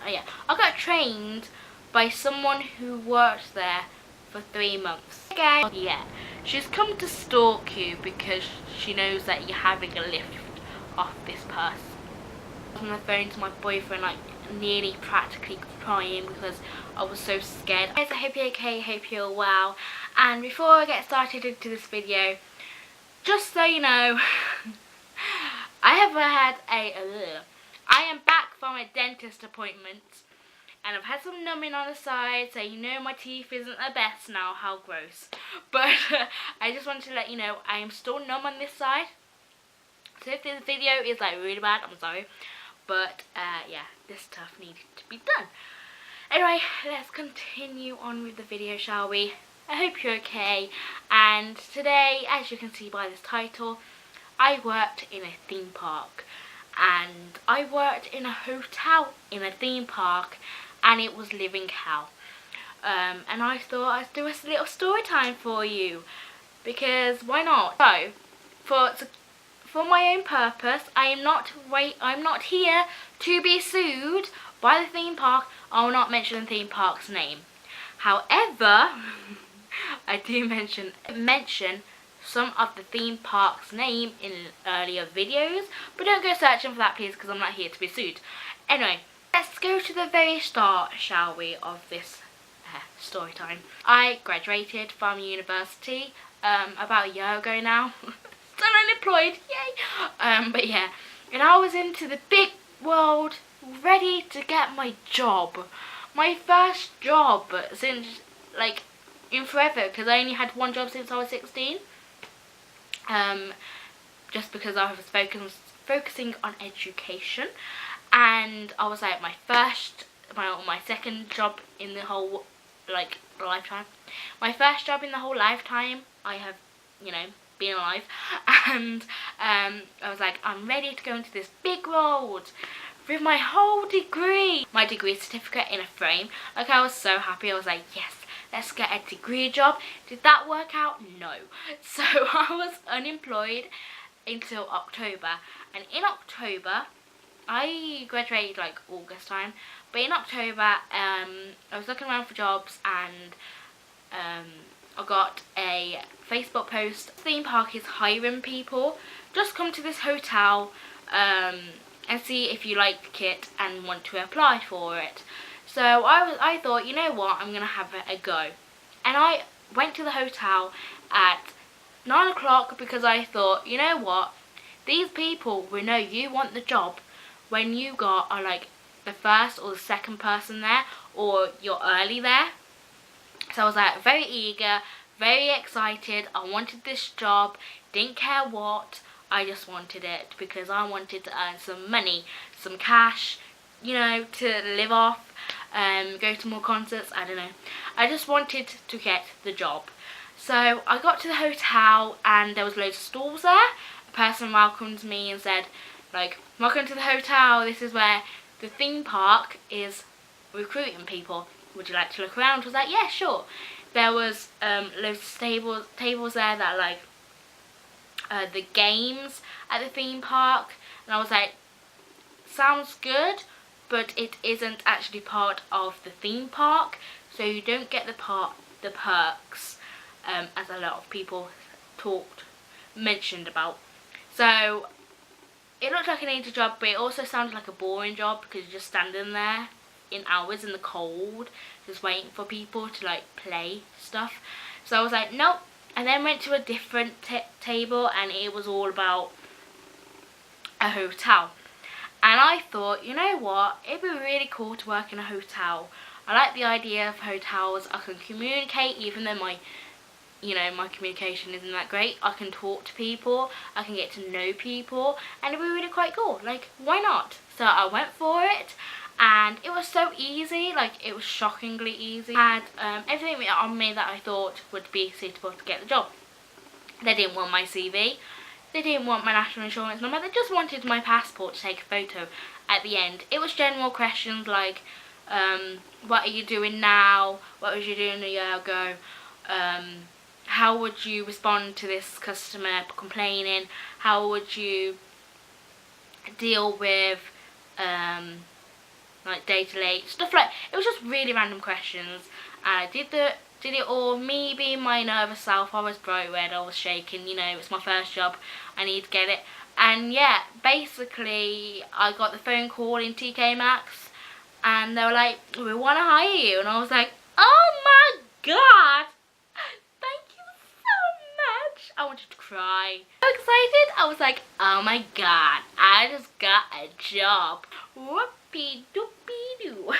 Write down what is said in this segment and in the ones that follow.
yeah, I got trained by someone who worked there for 3 months. Okay, yeah, she's come to stalk you because she knows that you're having a lift off this person. I was on the phone to my boyfriend, like nearly practically crying because I was so scared. Guys, I hope you're okay, hope you're well. And before I get started into this video, just so you know, I am back from a dentist appointment. And I've had some numbing on the side, so you know my teeth isn't the best now. How gross. But I just wanted to let you know I am still numb on this side. So if this video is like really bad, I'm sorry. But yeah, this stuff needed to be done. Anyway, let's continue on with the video, shall we? I hope you're okay. And today, as you can see by this title, I worked in a theme park. And I worked in a hotel in a theme park. And it was living hell. And I thought I'd do a little story time for you, because why not? So, for my own purpose, I'm not here to be sued by the theme park. I will not mention the theme park's name. However, I do mention some of the theme park's name in earlier videos, but don't go searching for that, please, because I'm not here to be sued. Anyway. Let's go to the very start, shall we, of this story time. I graduated from university about a year ago now. Still unemployed, yay! But yeah, and I was into the big world, ready to get my job. My first job since, like, in forever, because I only had one job since I was 16. Just because I was focusing on education. And I was like my second job in the whole lifetime. My first job in the whole lifetime I have, been alive. And I was like, I'm ready to go into this big world with my whole degree. My degree certificate in a frame. Like, I was so happy. I was like, yes, let's get a degree job. Did that work out? No. So I was unemployed until October. And in October, I graduated like August time, but in October I was looking around for jobs, and I got a Facebook post. Theme park is hiring people. Just come to this hotel and see if you like the kit and want to apply for it. So I thought, you know what, I'm gonna have a go, and I went to the hotel at 9 o'clock because I thought, you know what, these people will know you want the job when you are like the first or the second person there, or you're early there. So I was like very eager, very excited. I wanted this job, didn't care what, I just wanted it because I wanted to earn some money, some cash, to live off, go to more concerts, I don't know. I just wanted to get the job. So I got to the hotel and there was loads of stalls there. A person welcomed me and said, like, welcome to the hotel, this is where the theme park is recruiting people. Would you like to look around? I was like, yeah, sure. There was loads of tables there that like the games at the theme park. And I was like, sounds good, but it isn't actually part of the theme park. So you don't get the perks as a lot of people mentioned about. So it looked like an easy job, but it also sounded like a boring job because you're just standing there in hours in the cold, just waiting for people to like play stuff. So I was like, nope. And then went to a different table, and it was all about a hotel. And I thought, you know what, it'd be really cool to work in a hotel. I like the idea of hotels. I can communicate, even though my communication isn't that great. I can talk to people, I can get to know people, and it'd be really quite cool. Like, why not? So I went for it, and it was so easy. Like, it was shockingly easy. I had everything on me that I thought would be suitable to get the job. They didn't want my CV, they didn't want my national insurance number, they just wanted my passport to take a photo at the end. It was general questions like, what are you doing now? What was you doing a year ago? How would you respond to this customer complaining? How would you deal with like day to late, stuff like, it was just really random questions. And I did it all. Me being my nervous self, I was bright red, I was shaking, you know, it's my first job, I need to get it. And yeah, basically I got the phone call in TK Maxx and they were like, we want to hire you. And I was like, oh my god, thank you so much. I wanted to cry. So excited. I was like, oh my god, I just got a job. Whoopie doopie doo.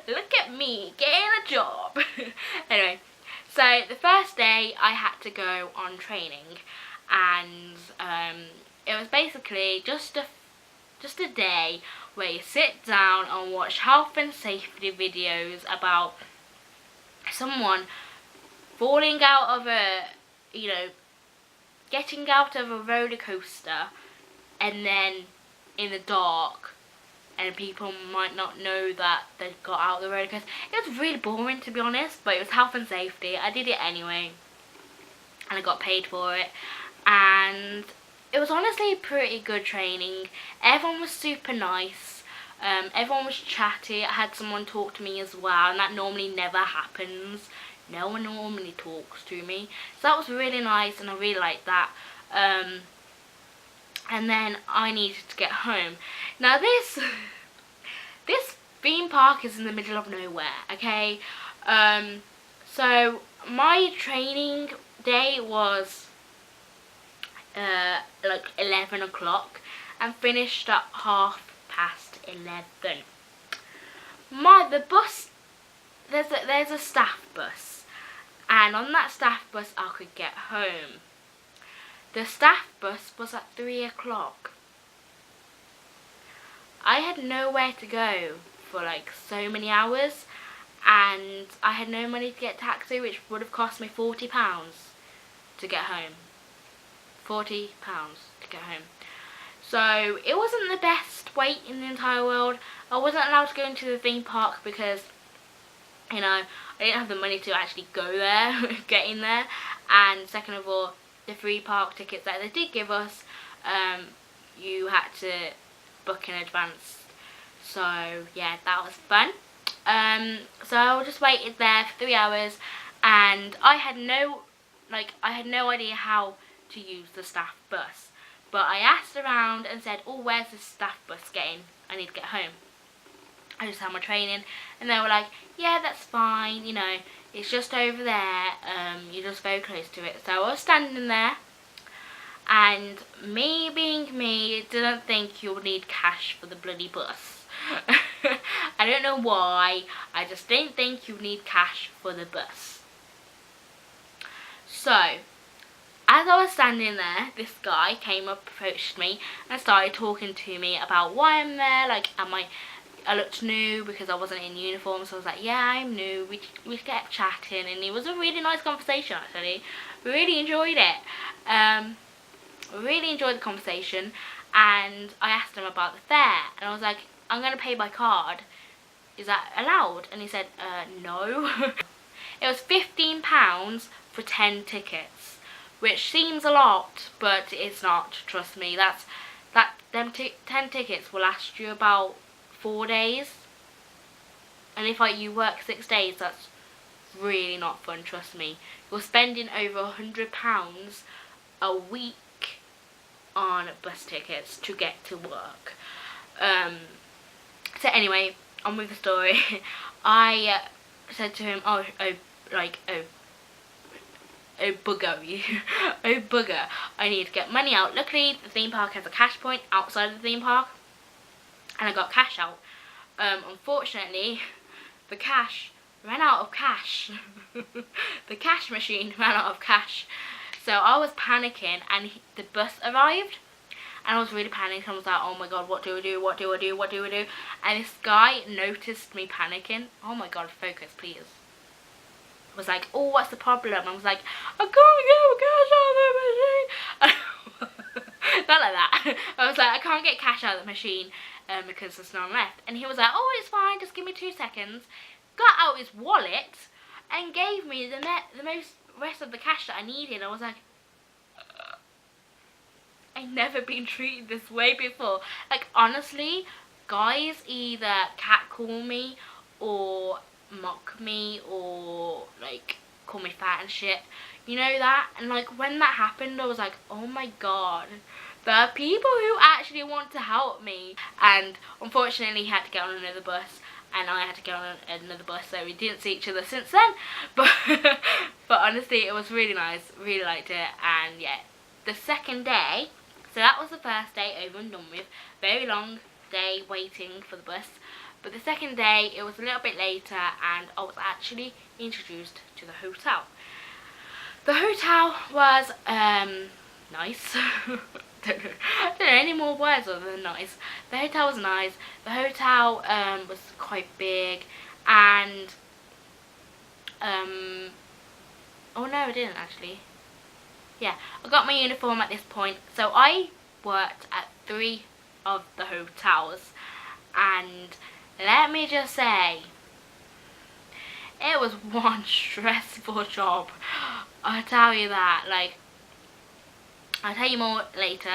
Look at me getting a job. Anyway, so the first day I had to go on training, and it was basically just a day where you sit down and watch health and safety videos about someone falling out of a, you know, getting out of a roller coaster and then in the dark, and people might not know that they got out of the roller coaster. It was really boring, to be honest, but it was health and safety. I did it anyway and I got paid for it, and it was honestly pretty good training. Everyone was super nice. Everyone was chatty. I had someone talk to me as well, and that normally never happens. No one normally talks to me, so that was really nice, and I really liked that. And then I needed to get home. Now this theme park is in the middle of nowhere, okay? So my training day was like 11 o'clock and finished at 11:30. The bus, there's a staff bus, and on that staff bus I could get home. The staff bus was at 3 o'clock. I had nowhere to go for like so many hours, and I had no money to get a taxi, which would have cost me £40 to get home. £40 to get home. So it wasn't the best wait in the entire world. I wasn't allowed to go into the theme park because, you know, I didn't have the money to actually go there, get in there. And second of all, the free park tickets that they did give us, you had to book in advance. So yeah, that was fun. So I just waited there for 3 hours, and I had no idea how to use the staff bus. But I asked around and said, oh, where's the staff bus getting? I need to get home. I just had my training, and they were like, yeah, that's fine, you know, it's just over there, you're just very close to it. So I was standing there, and me being me, didn't think you would need cash for the bloody bus. I don't know why, I just didn't think you need cash for the bus. So as I was standing there, this guy came up, approached me, and started talking to me about why I'm there. Like, I looked new because I wasn't in uniform, so I was like, yeah, I'm new. We kept chatting, and it was a really nice conversation, actually. We really enjoyed it. Really enjoyed the conversation, and I asked him about the fare, and I was like, I'm going to pay by card. Is that allowed? And he said, no. It was £15 for 10 tickets. Which seems a lot, but it's not, trust me. Them 10 tickets will last you about 4 days. And if you work 6 days, that's really not fun, trust me. You're spending over £100 a week on bus tickets to get to work. So anyway, on with the story. I said to him, oh bugger, oh bugger, I need to get money out. Luckily the theme park has a cash point outside of the theme park, and I got cash out. Unfortunately the cash ran out of cash. The cash machine ran out of cash, so I was panicking, and the bus arrived, and I was really panicking. I was like, oh my god, what do I do, what do I do, what do I do? And this guy noticed me panicking. Oh my god, focus please. Was like, oh, what's the problem? I was like, I can't get cash out of the machine. Not like that. I was like, I can't get cash out of the machine because there's none left. And he was like, oh, it's fine, just give me 2 seconds. Got out his wallet and gave me the rest of the cash that I needed. I was like, I've never been treated this way before. Like, honestly, guys either catcall me or mock me or like call me fat and shit, you know that. And like when that happened, I was like, oh my god, there are people who actually want to help me. And unfortunately he had to get on another bus and I had to get on another bus, so we didn't see each other since then. But honestly, it was really nice, really liked it. And yeah, the second day, so that was the first day over and done with. Very long day waiting for the bus. But the second day, it was a little bit later and I was actually introduced to the hotel. The hotel was nice. don't know any more words other than nice. The hotel was nice. The hotel was quite big, and oh no, I didn't actually. Yeah, I got my uniform at this point. So I worked at 3 of the hotels, and let me just say, it was one stressful job. I'll tell you that. Like, I'll tell you more later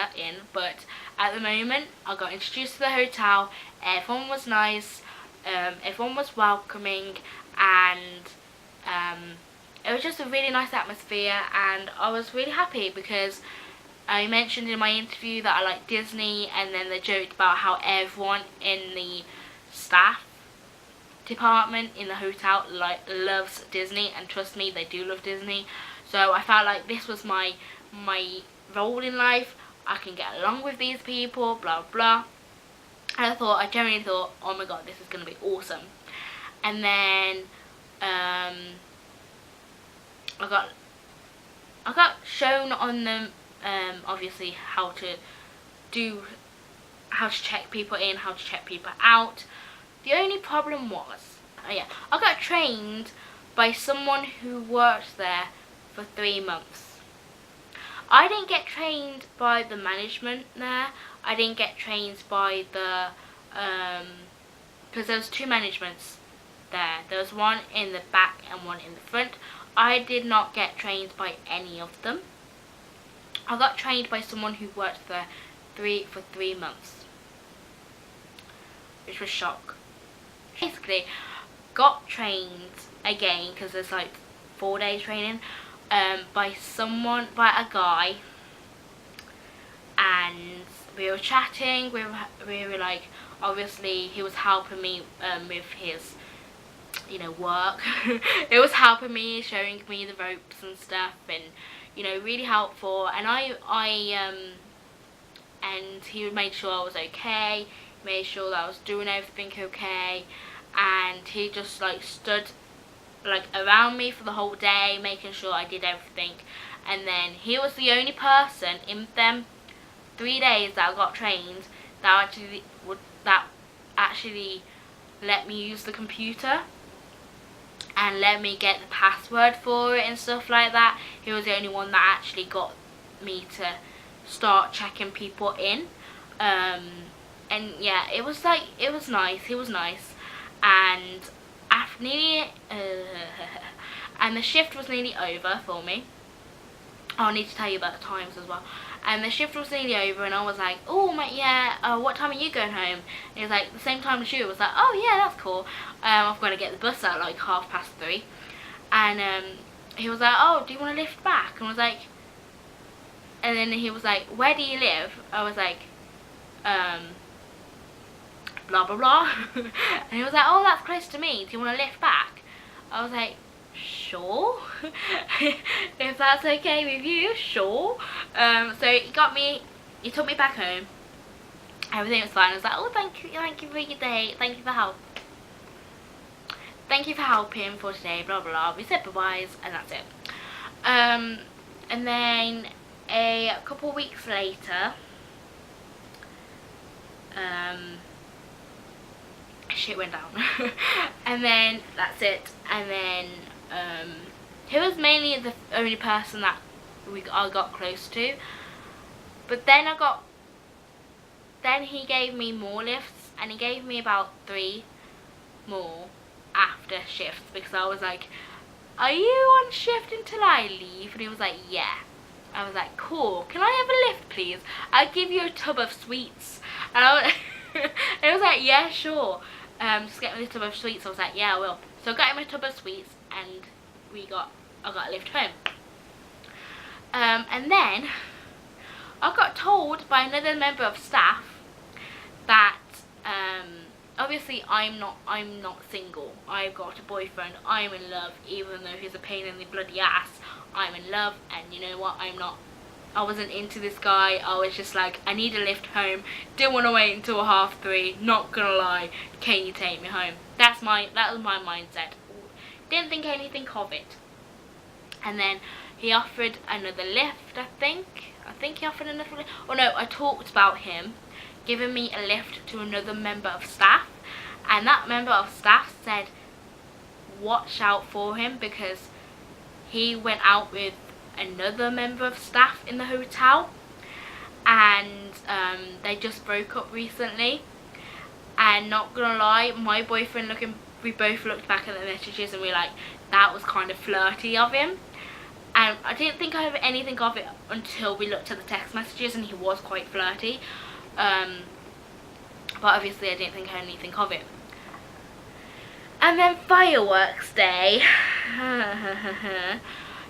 but at the moment I got introduced to the hotel. Everyone was nice, everyone was welcoming, and it was just a really nice atmosphere, and I was really happy because I mentioned in my interview that I like Disney, and then they joked about how everyone in the staff department in the hotel loves Disney, and trust me, they do love Disney. So I felt like this was my role in life. I can get along with these people, blah blah. And I genuinely thought, oh my god, this is gonna be awesome. And then I got shown on them obviously how to check people in, how to check people out. The only problem was, I got trained by someone who worked there for 3 months. I didn't get trained by the management there. I didn't get trained by the, because there was 2 managements there. There was one in the back and one in the front. I did not get trained by any of them. I got trained by someone who worked there for 3 months, which was shock. Basically, got trained again because there's like 4 days training by a guy, and we were chatting. We were like, obviously he was helping me with his work. It was helping me, showing me the ropes and stuff, and really helpful. And and he made sure I was okay, made sure that I was doing everything okay, and he just like stood like around me for the whole day, making sure I did everything. And then he was the only person in them 3 days that I got trained that actually let me use the computer and let me get the password for it and stuff like that. He was the only one that actually got me to start checking people in. And yeah, it was nice. He was nice. And after nearly and the shift was nearly over for me. Oh, I need to tell you about the times as well. And the shift was nearly over, and I was like, oh my, yeah, what time are you going home? And he was like, the same time as you. I was like, oh yeah, that's cool. I've got to get the bus at like 3:30. And he was like, oh, do you want to lift back? And I was like, and then he was like, where do you live? I was like, blah blah blah. And he was like, oh, that's close to me, do you want to lift back? I was like, sure. If that's okay with you, sure. So he took me back home. Everything was fine. I was like, oh, thank you for your day, thank you for helping for today, blah blah blah. We said bye-byes and that's it. And then a couple weeks later, shit went down. And then that's it. And then he was mainly the only person that I got close to. But then he gave me more lifts, and he gave me about 3 more after shifts, because I was like, are you on shift until I leave? And he was like, yeah. I was like, cool, can I have a lift please? I'll give you a tub of sweets. And And I was like, yeah, sure. Just get me a tub of sweets. I was like, yeah, I will. So I got him a tub of sweets, and I got a lift home. And then I got told by another member of staff that obviously I'm not single. I've got a boyfriend. I'm in love, even though he's a pain in the bloody ass. I'm in love, and you know what? I wasn't into this guy. I was just like, I need a lift home. Didn't want to wait until 3:30. Not gonna lie. Can you take me home? That was my mindset. Didn't think anything of it. And then he offered another lift, I think he offered another lift. Oh no, I talked about him giving me a lift to another member of staff, and that member of staff said watch out for him, because he went out with another member of staff in the hotel, and they just broke up recently. And not gonna lie, my boyfriend we both looked back at the messages and we were like, that was kind of flirty of him. And I didn't think of anything of it until we looked at the text messages, and he was quite flirty. But obviously I didn't think anything of it. And then fireworks day.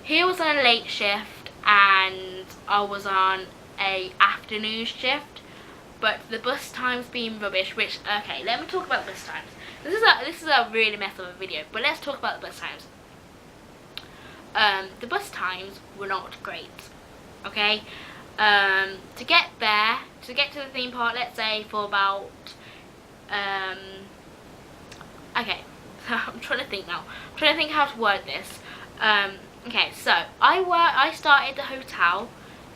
He was on a late shift and I was on a afternoon shift. But the bus times being rubbish, which, okay, let me talk about the bus times. This is a really mess of a video, but let's talk about the bus times. The bus times were not great, okay? To get to the theme park, let's say for about, okay, I'm trying to think now. I'm trying to think how to word this. Okay, so I started the hotel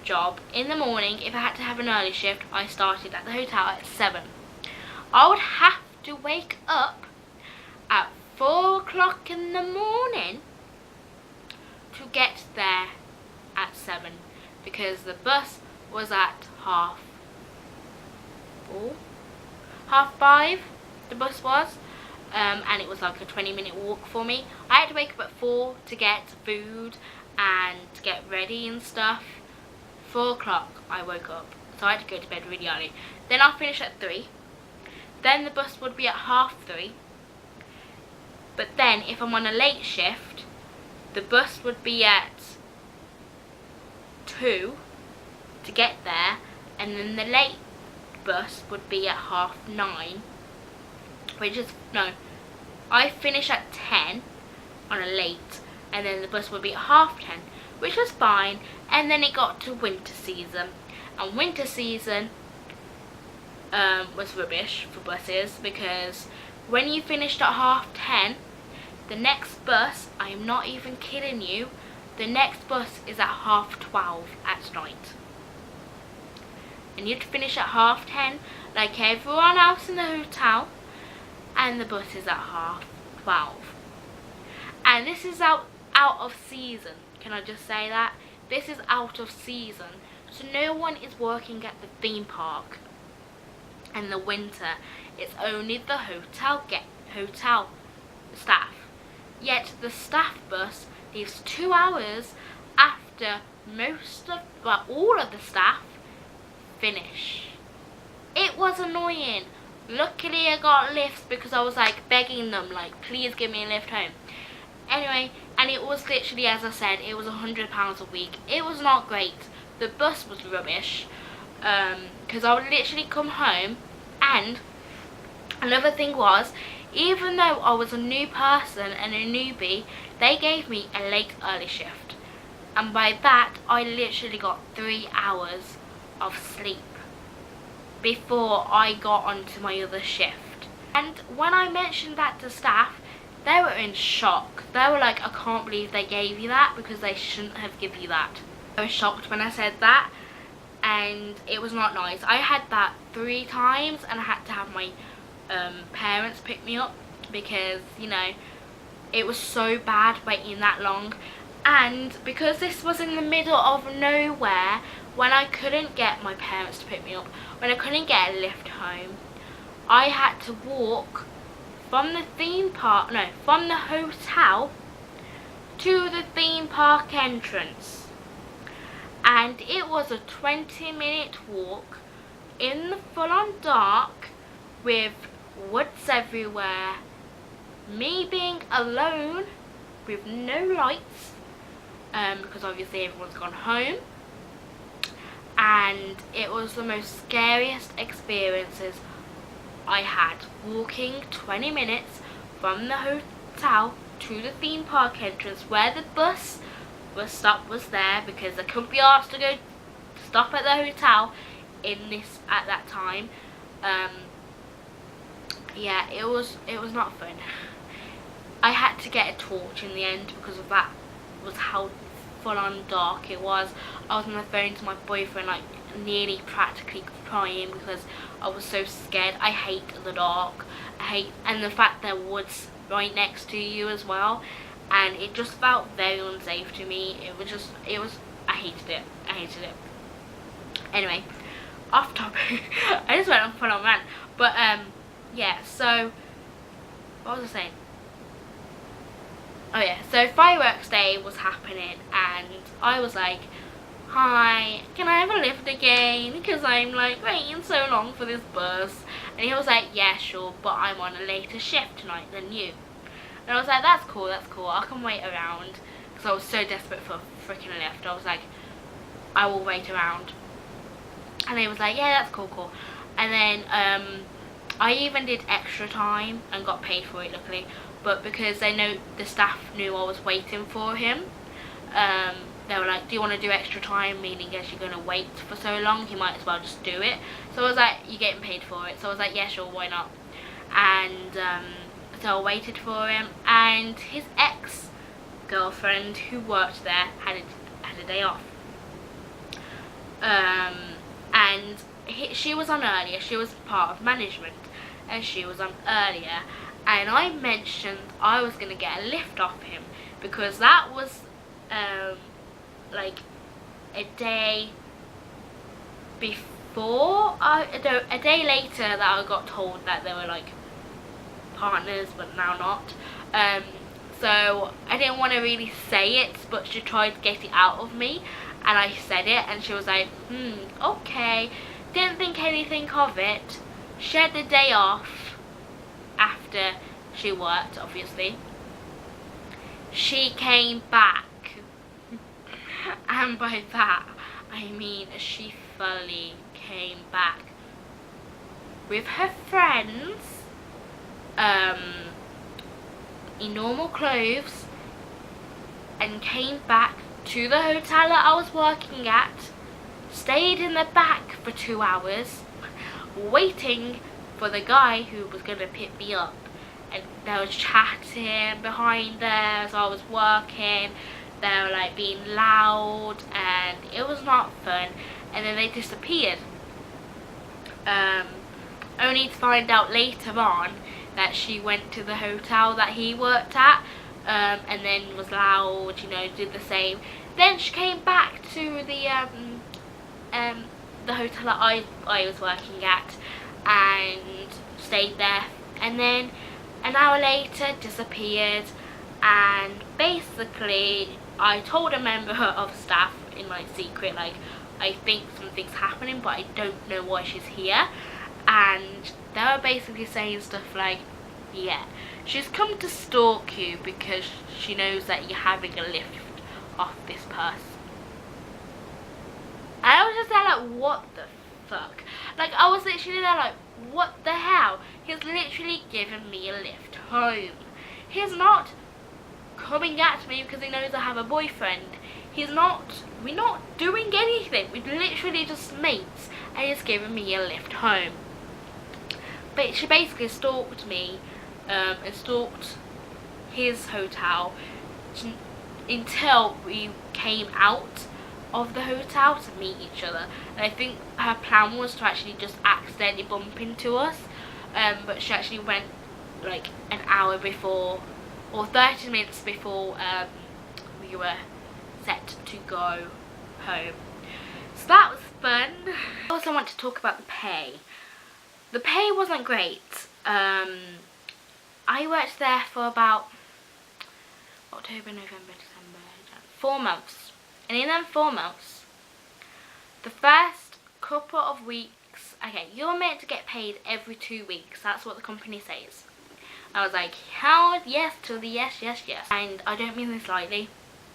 job in the morning. If I had to have an early shift, I started at the hotel at 7. I would have to wake up at 4 o'clock in the morning to get there at 7, because the bus was at 5:30, the bus was, and it was like a 20-minute walk for me. I had to wake up at 4 to get food and to get ready and stuff. 4 o'clock I woke up, so I had to go to bed really early. Then I'll finish at 3. Then the bus would be at 3:30. But then if I'm on a late shift, the bus would be at 2 to get there, and then the late bus would be at 9:30, which is, no, I finish at 10 on a late, and then the bus would be at 10:30, which was fine. And then it got to winter season, and winter season was rubbish for buses, because when you finished at 10:30, the next bus, I am not even kidding you, the next bus is at 12:30 at night. And you'd finish at 10:30 like everyone else in the hotel, and the bus is at 12:30. And this is out of season. Can I just say that? This is out of season. So no one is working at the theme park in the winter. It's only the hotel staff. Yet the staff bus leaves 2 hours after all of the staff finish. It was annoying. Luckily I got lifts, because I was like begging them, like, please give me a lift home. Anyway, and it was literally, as I said, it was £100 a week. It was not great. The bus was rubbish, because I would literally come home. And another thing was, even though I was a new person and a newbie, they gave me a late early shift, and by that I literally got 3 hours of sleep before I got onto my other shift. And when I mentioned that to staff, they were in shock. They were like, I can't believe they gave you that, because they shouldn't have given you that. I was shocked when I said that, and it was not nice. I had that 3 times, and I had to have my parents pick me up, because, you know, it was so bad waiting that long. And because this was in the middle of nowhere, when I couldn't get my parents to pick me up, when I couldn't get a lift home, I had to walk from the from the hotel to the theme park entrance. And it was a 20-minute walk in the full-on dark with woods everywhere, me being alone with no lights, because obviously everyone's gone home, and it was the most scariest experiences I had, walking 20 minutes from the hotel to the theme park entrance where the bus stop was there, because I couldn't be asked to go stop at the hotel at that time. Yeah, it was not fun. I had to get a torch in the end because of that was how full on dark it was. I was on the phone to my boyfriend, like nearly practically crying because I was so scared. I hate the dark. And the fact there woods right next to you as well, and it just felt very unsafe to me. I hated it. Anyway, off topic. I just went on full on rant. But yeah, so what was I saying? Oh yeah, so fireworks day was happening and I was like, hi, can I have a lift again? Because I'm like waiting so long for this bus. And he was like, yeah, sure, but I'm on a later shift tonight than you. And I was like, that's cool, I can wait around. Because I was so desperate for a freaking lift. I was like, I will wait around. And he was like, yeah, that's cool. And then I even did extra time and got paid for it, luckily. But because the staff knew I was waiting for him, they were like, do you want to do extra time, meaning as you're going to wait for so long, you might as well just do it. So I was like, you're getting paid for it. So I was like, yeah, sure, why not? And so I waited for him, and his ex-girlfriend who worked there had a day off. And she was on earlier, she was part of management, and she was on earlier. And I mentioned I was going to get a lift off him because that was like a day before, a day later that I got told that they were like partners but now not. So I didn't want to really say it, but she tried to get it out of me and I said it, and she was like, okay, didn't think anything of it. She had the day off after she worked, obviously. She came back, and by that I mean she fully came back with her friends, in normal clothes, and came back to the hotel that I was working at, stayed in the back for 2 hours, waiting for the guy who was going to pick me up. And they were chatting behind there as I was working. They were like being loud, and it was not fun. And then they disappeared, only to find out later on that she went to the hotel that he worked at, and then was loud, did the same. Then she came back to the hotel that I was working at and stayed there, and then an hour later disappeared. And basically I told a member of staff in my secret, like, I think something's happening but I don't know why she's here. And they were basically saying stuff like, yeah, she's come to stalk you because she knows that you're having a lift off this person. And I was just there like, what the fuck? Like, I was literally there like, what the hell? He's literally given me a lift home. He's not coming at me because he knows I have a boyfriend. We're not doing anything. We're literally just mates, and he's giving me a lift home. But she basically stalked me, and stalked his hotel until we came out of the hotel to meet each other. And I think her plan was to actually just accidentally bump into us, but she actually went like an hour before, or 30 minutes before we were set to go home. So that was fun. I also want to talk about the pay. The pay wasn't great. I worked there for about October, November, December, January, 4 months. And in them 4 months, the first couple of weeks weeks. Okay, you're meant to get paid every 2 weeks. That's what the company says. I was like, hell yes to the yes, yes, yes. And I don't mean this lightly.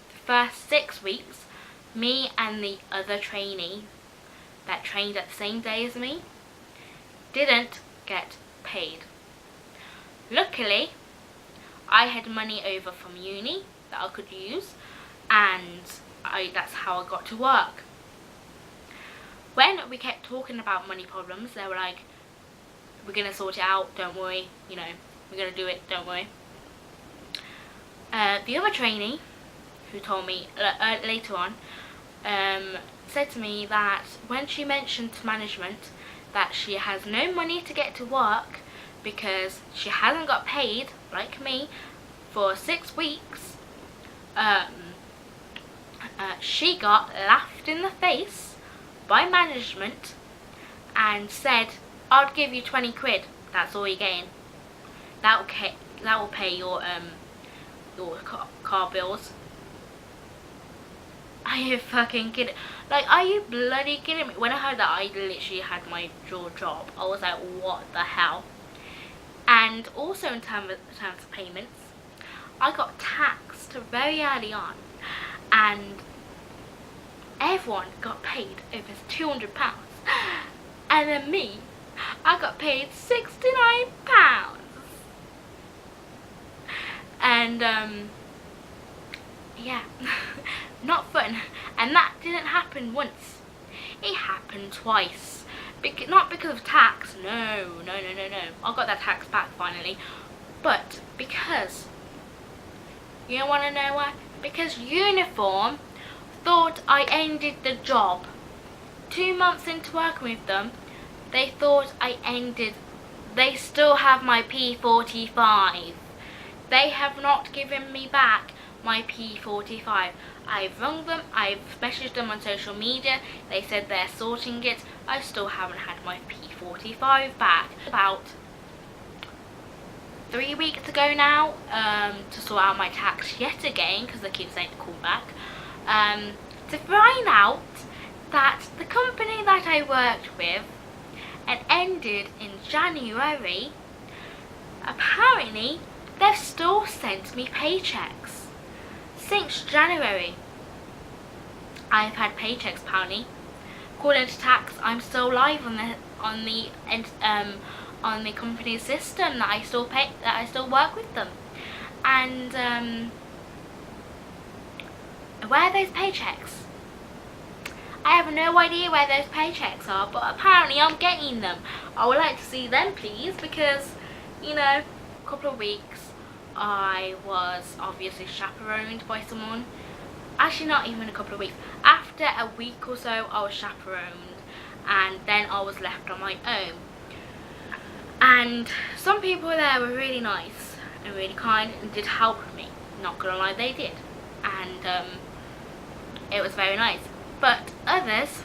The first 6 weeks, me and the other trainee that trained at the same day as me didn't get paid. Luckily, I had money over from uni that I could use, and that's how I got to work. When we kept talking about money problems, they were like, we're going to sort it out, don't worry, you know, we're going to do it, don't worry. The other trainee, who told me later on, said to me that when she mentioned to management that she has no money to get to work because she hasn't got paid, like me, for 6 weeks, she got laughed in the face by management and said, I'll give you 20 quid, that's all you're getting. That will pay your car bills. Are you fucking kidding? Like, are you bloody kidding me? When I heard that, I literally had my jaw drop. I was like, what the hell? And also in terms of payments, I got taxed very early on, and everyone got paid over £200, and then me, I got paid £69. And yeah, not fun. And that didn't happen once, it happened twice. Not because of tax, no. I got that tax back finally, but because, you don't want to know why? Because Uniform thought I ended the job. 2 months into working with them, they thought I ended. They still have my P45. They have not given me back my P45. I've rung them, I've messaged them on social media, they said they're sorting it. I still haven't had my P45 back. About 3 weeks ago now, to sort out my tax yet again, because they keep saying to call back, to find out that the company that I worked with and ended in January, apparently they've still sent me paychecks. Since January, I've had paychecks apparently. According to tax, I'm still live on the company's system that I still work with them. And where are those paychecks? I have no idea where those paychecks are, but apparently I'm getting them. I would like to see them, please, because, you know, a couple of weeks I was obviously chaperoned by someone. Actually, not even a couple of weeks. After a week or so, I was chaperoned, and then I was left on my own. And some people there were really nice and really kind and did help me. Not gonna lie, they did. And it was very nice. But others,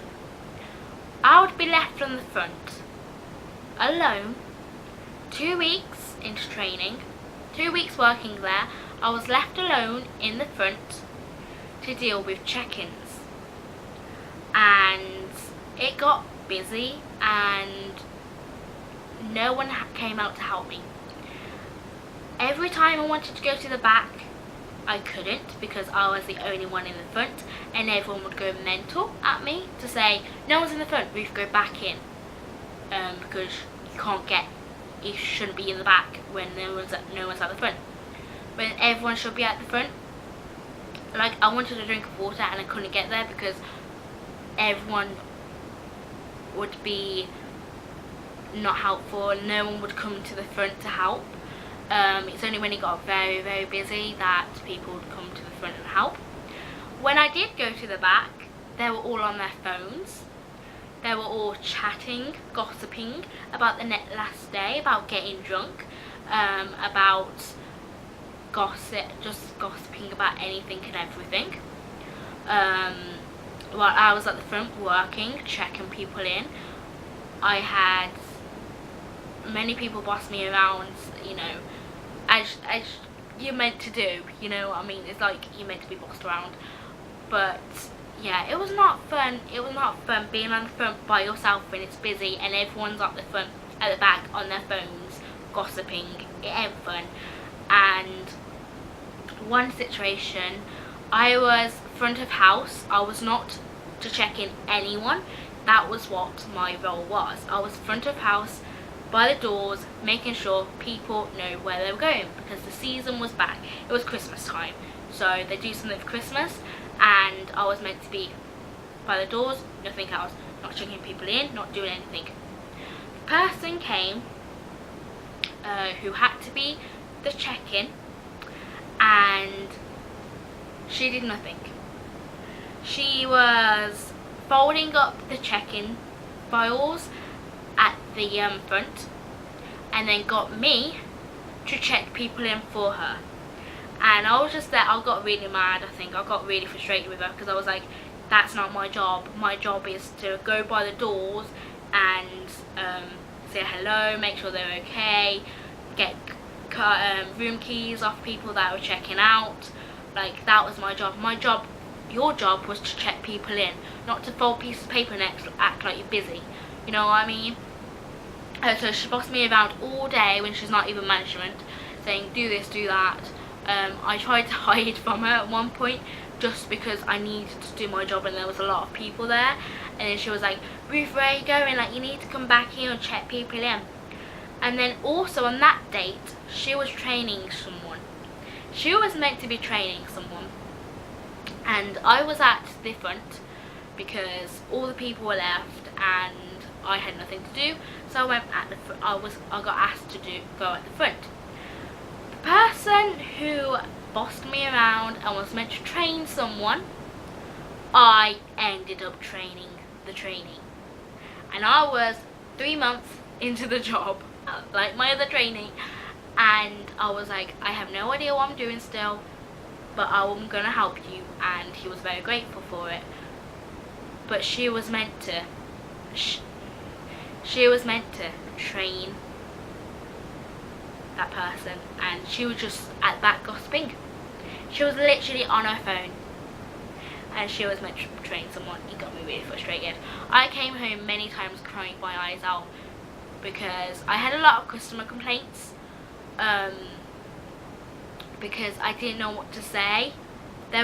I would be left on the front, alone, 2 weeks into training, 2 weeks working there. I was left alone in the front to deal with check-ins, and it got busy and no one came out to help me. Every time I wanted to go to the back, I couldn't, because I was the only one in the front, and everyone would go mental at me to say, no one's in the front, we should go back in, because you shouldn't be in the back when no one's at the front, when everyone should be at the front. Like, I wanted a drink of water and I couldn't get there because everyone would be not helpful, no one would come to the front to help. It's only when it got very, very busy that people would come to the front and help. When I did go to the back, they were all on their phones. They were all chatting, gossiping about the last day, about getting drunk, about just gossiping about anything and everything. While I was at the front working, checking people in, I had many people boss me around, you know, as you're meant to do, you know what I mean? It's like you're meant to be bossed around. But yeah, it was not fun. It was not fun being on the front by yourself when it's busy and everyone's at the front, at the back on their phones, gossiping. It ain't fun. And one situation, I was front of house. I was not to check in anyone. That was what my role was. I was front of house by the doors, making sure people know where they were going, because the season was back. It was Christmas time, so they do something for Christmas, and I was meant to be by the doors, nothing else, not checking people in, not doing anything. The person came who had to be the check-in, and she did nothing. She was folding up the check-in files at the front, and then got me to check people in for her. And I was just there. I got really mad. I think I got really frustrated with her, because I was like, that's not my job. My job is to go by the doors and say hello, make sure they're okay, get room keys off people that were checking out. Like, that was my job. My job, your job, was to check people in, not to fold pieces of paper and act like you're busy. You know what I mean? So she bossed me around all day when she's not even management, saying do this, do that. I tried to hide from her at one point just because I needed to do my job and there was a lot of people there. And then she was like, Ruth, where are you going? Like, you need to come back here and check people in. And then also on that date, she was training someone. She was meant to be training someone. And I was at the front because all the people were left and I had nothing to do. So I went at the I got asked to go at the front. The person who bossed me around and was meant to train someone, I ended up training the trainee. And I was 3 months into the job, like my other trainee, and I was like, I have no idea what I'm doing still, but I'm gonna help you. And he was very grateful for it. But she was meant to she was meant to train that person, and she was just at the back gossiping. She was literally on her phone, and she was meant to train someone. It got me really frustrated. I came home many times crying my eyes out because I had a lot of customer complaints, because I didn't know what to say. They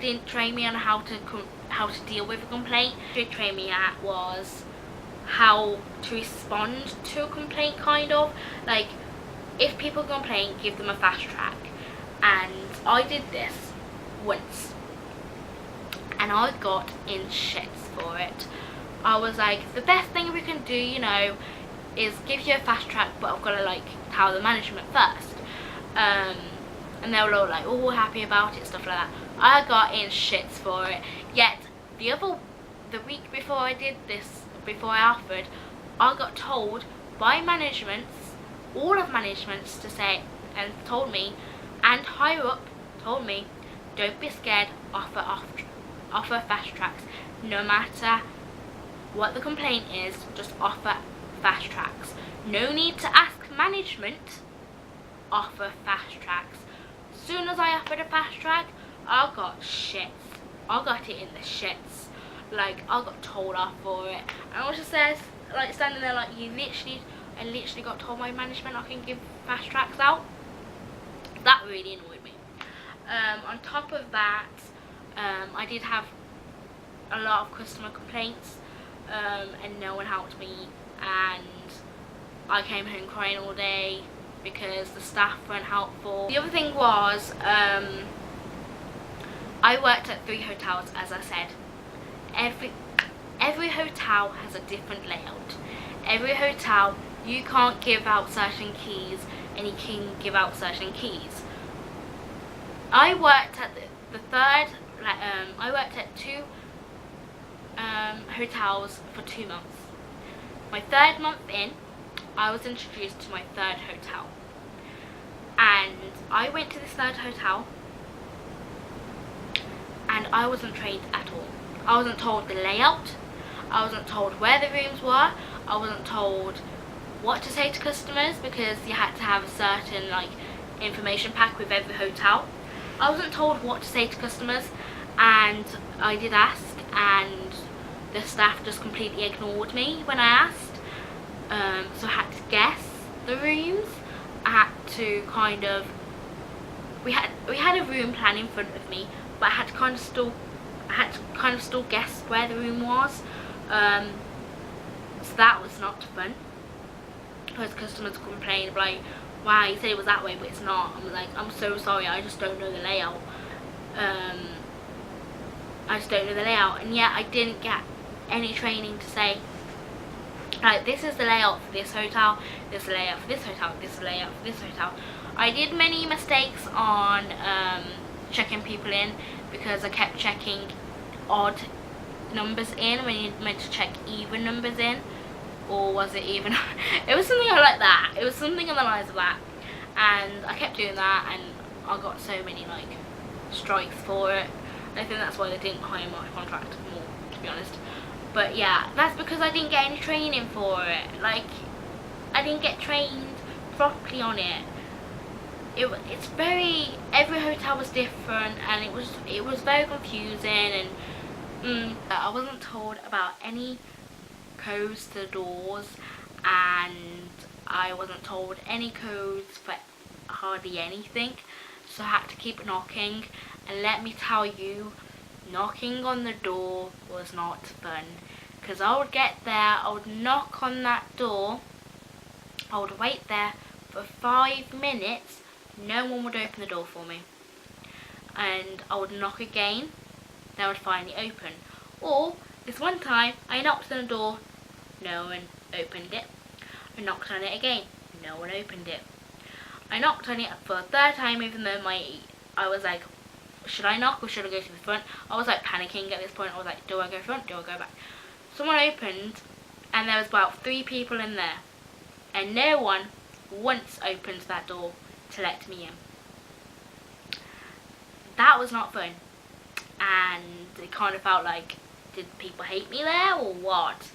didn't train me on how to deal with a complaint. What they trained me at was how to respond to a complaint, kind of. Like, if people complain, give them a fast track. And I did this once, and I got in shits for it. I was like, the best thing we can do, you know, is give you a fast track, but I've got to, like, tell the management first. And they were all like, all happy about it, stuff like that. I got in shits for it. Yet the week before I did this, before I offered, I got told by managements, all of managements, to say, and told me, and higher up told me, don't be scared, offer fast tracks. No matter what the complaint is, just offer fast tracks. No need to ask management, offer fast tracks. As soon as I offered a fast track, I got shits. I got it in the shits. Like, I got told off for it. And I was just there, like, standing there like, I literally got told by management I can give fast tracks out. That really annoyed me. On top of that, I did have a lot of customer complaints, and no one helped me, and I came home crying all day because the staff weren't helpful. The other thing was, I worked at 3 hotels, as I said. Every hotel has a different layout. Every hotel, you can't give out certain keys, and you can give out certain keys. I worked at I worked at 2 hotels for 2 months. My 3rd month in, I was introduced to my 3rd hotel, and I went to this 3rd hotel, and I wasn't trained at all. I wasn't told the layout, I wasn't told where the rooms were, I wasn't told what to say to customers, because you had to have a certain, like, information pack with every hotel. I wasn't told what to say to customers, and I did ask, and the staff just completely ignored me when I asked. So I had to guess the rooms. I had to kind of, we had a room plan in front of me, but I had to kind of still guess where the room was. So that was not fun, because customers complained like, wow, you said it was that way but it's not. I'm like, I'm so sorry, I just don't know the layout. And yet I didn't get any training to say, like, this is the layout for this hotel, this is the layout for this hotel, this is the layout for this hotel. I did many mistakes on checking people in, because I kept checking odd numbers in when you meant to check even numbers in. Or was it even? It was something like that. It was something on the lines of that. And I kept doing that, and I got so many like strikes for it. I think that's why they didn't hire my contract more, to be honest. But yeah, that's because I didn't get any training for it. Like, I didn't get trained properly on it. It's very, every hotel was different, and it was very confusing, and I wasn't told about any codes to the doors, and I wasn't told any codes for hardly anything, so I had to keep knocking. And let me tell you, knocking on the door was not fun, because I would get there, I would knock on that door, I would wait there for 5 minutes, no one would open the door for me, and I would knock again, they would finally open. Or this one time I knocked on the door, no one opened it. I knocked on it again, no one opened it. I knocked on it for a 3rd time, even though I was like, should I knock or should I go to the front? I was like panicking at this point. I was like, do I go front, do I go back? Someone opened, and there was about 3 people in there, and no one once opened that door to let me in. That was not fun, and it kind of felt like, did people hate me there or what?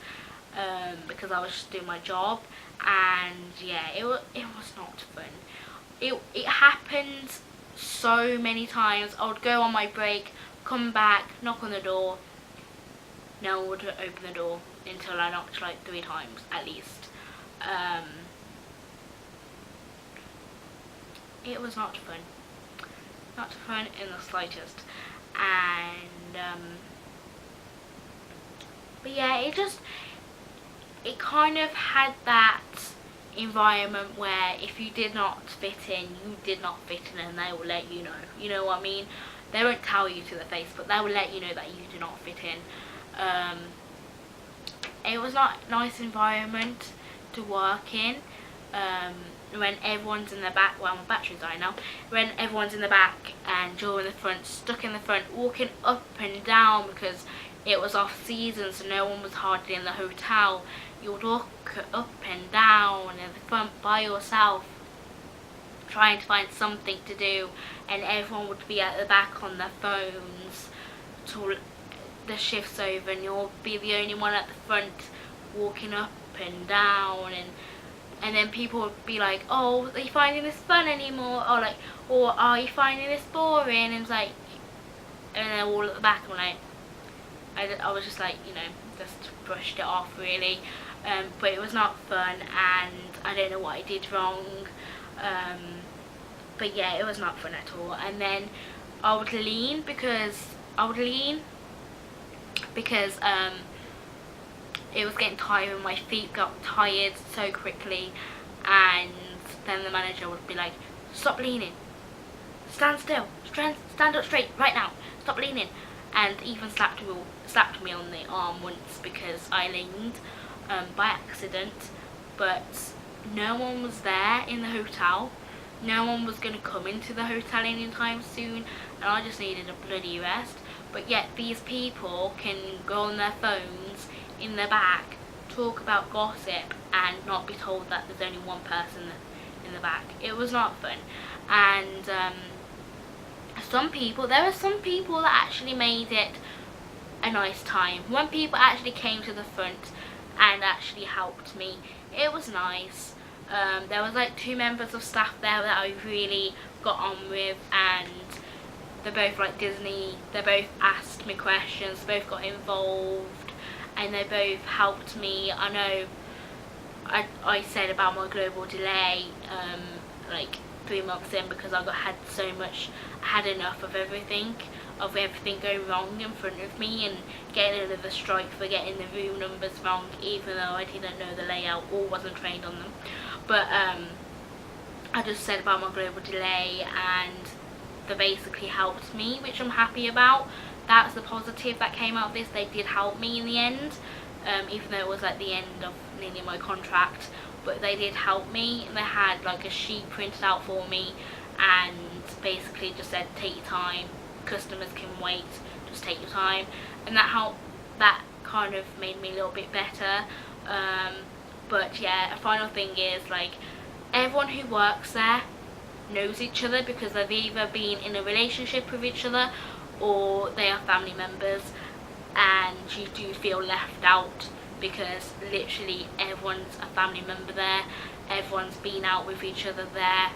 Because I was just doing my job, and yeah, it was not fun. It happened so many times. I would go on my break, come back, knock on the door, no one would open the door until I knocked like 3 times at least. It was not fun. Not fun in the slightest. And but yeah, it kind of had that environment where if you did not fit in, you did not fit in, and they will let you know. You know what I mean? They won't tell you to the face, but they will let you know that you do not fit in. It was not a nice environment to work in. When everyone's in the back, well, my battery's dying now, when everyone's in the back and you're in the front, stuck in the front, walking up and down because it was off season, so no one was hardly in the hotel. You would walk up and down in the front by yourself, trying to find something to do, and everyone would be at the back on their phones till the shift's over, and you'll be the only one at the front walking up and down, and then people would be like, oh, are you finding this fun anymore? Or like, or are you finding this boring? And it's like, and they're all at the back, and like, I was just like, you know, just brushed it off really. But it was not fun, and I don't know what I did wrong. But yeah, it was not fun at all. And then I would lean because it was getting tiring. My feet got tired so quickly, and then the manager would be like, stop leaning, stand still, stand up straight right now, stop leaning, and even slapped me on the arm once because I leaned by accident. But no one was there in the hotel, no one was going to come into the hotel anytime soon, and I just needed a bloody rest. But yet these people can go on their phones in the back, talk about gossip, and not be told that there's only one person in the back. It was not fun. And there were some people that actually made it a nice time. When people actually came to the front and actually helped me, it was nice. There was like 2 members of staff there that I really got on with, and They're both like Disney. They both asked me questions, both got involved, and they both helped me. I know I said about my global delay like 3 months in, because I had enough of everything going wrong in front of me, and getting another strike for getting the room numbers wrong, even though I didn't know the layout or wasn't trained on them. But I just said about my global delay, and they basically helped me, which I'm happy about. That's the positive that came out of this. They did help me in the end, even though it was like the end of nearly my contract, but they did help me. They had like a sheet printed out for me and basically just said, take your time, customers can wait, just take your time, and that kind of made me a little bit better. But yeah, a final thing is, like, everyone who works there knows each other, because they've either been in a relationship with each other or they are family members, and you do feel left out because literally everyone's a family member there, everyone's been out with each other there,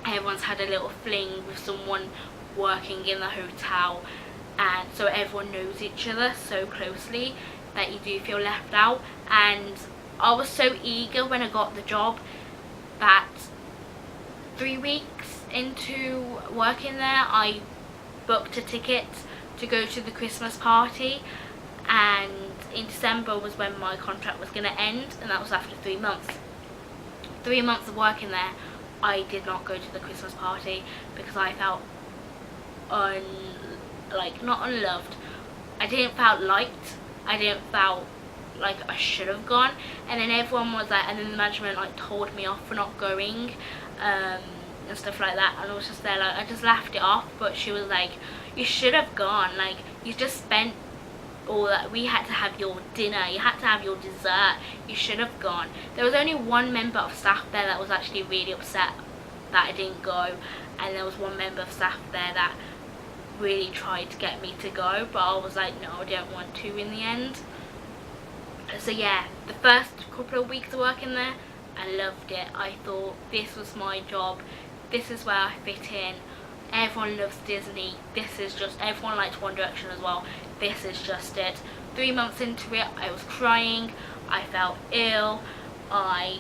everyone's had a little fling with someone working in the hotel, and so everyone knows each other so closely that you do feel left out. And I was so eager when I got the job that 3 weeks into working there, I booked a ticket to go to the Christmas party, and in December was when my contract was going to end, and that was after 3 months. 3 months of working there, I did not go to the Christmas party because I felt not unloved. I didn't felt liked. I didn't felt like I should have gone. And then everyone was like, and then the management like told me off for not going, and stuff like that. And I was just there like, I just laughed it off. But she was like, you should have gone. Like, you just spent all that. We had to have your dinner, you had to have your dessert, you should have gone. There was only one member of staff there that was actually really upset that I didn't go, and there was one member of staff there that really tried to get me to go, but I was like, no, I don't want to in the end. So yeah, the first couple of weeks of working there, I loved it. I thought this was my job, this is where I fit in. Everyone loves Disney. This is just, everyone likes One Direction as well. This is just it. 3 months into it, I was crying, I felt ill, I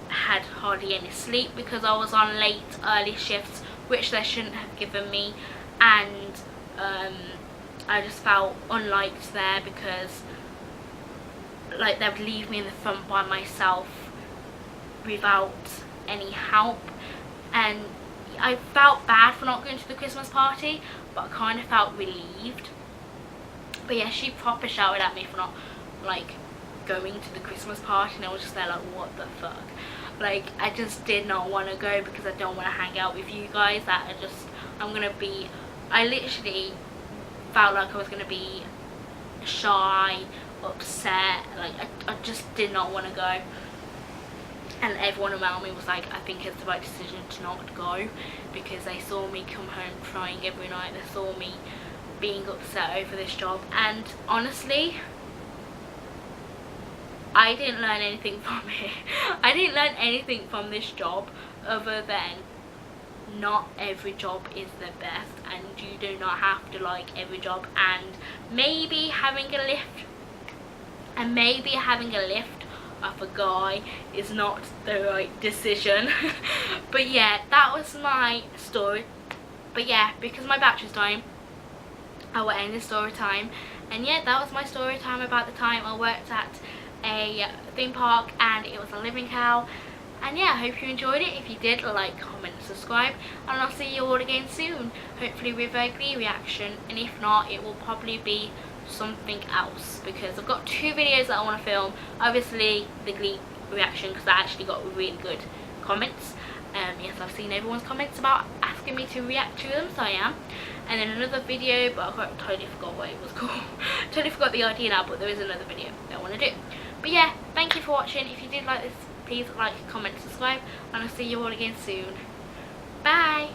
had hardly any sleep because I was on late, early shifts, which they shouldn't have given me, and I just felt unliked there because like they would leave me in the front by myself without any help, and I felt bad for not going to the Christmas party, but I kind of felt relieved. But yeah, she proper shouted at me for not like going to the Christmas party, and I was just there like, what the fuck. Like, I just did not want to go because I don't want to hang out with you guys. I literally felt like I was going to be shy, upset, like I just did not want to go. And everyone around me was like, I think it's the right decision to not go, because they saw me come home crying every night, they saw me being upset over this job, and honestly, I didn't learn anything from it. I didn't learn anything from this job other than not every job is the best, and you do not have to like every job, and maybe having a lift of a guy is not the right decision. But yeah, that was my story. But yeah, because my battery's dying, I will end the story time. And yeah, that was my story time about the time I worked at a theme park and it was a living cow. And yeah, I hope you enjoyed it. If you did, like, comment, subscribe, and I'll see you all again soon, hopefully with a Glee reaction, and if not, it will probably be something else, because I've got 2 videos that I want to film. Obviously the Glee reaction, because I actually got really good comments. Yes, I've seen everyone's comments about asking me to react to them, so I am. And then another video, but I totally forgot what it was called. Totally forgot the idea now, but there is another video that I want to do. But yeah, thank you for watching. If you did like this, please like, comment, subscribe, and I'll see you all again soon. Bye!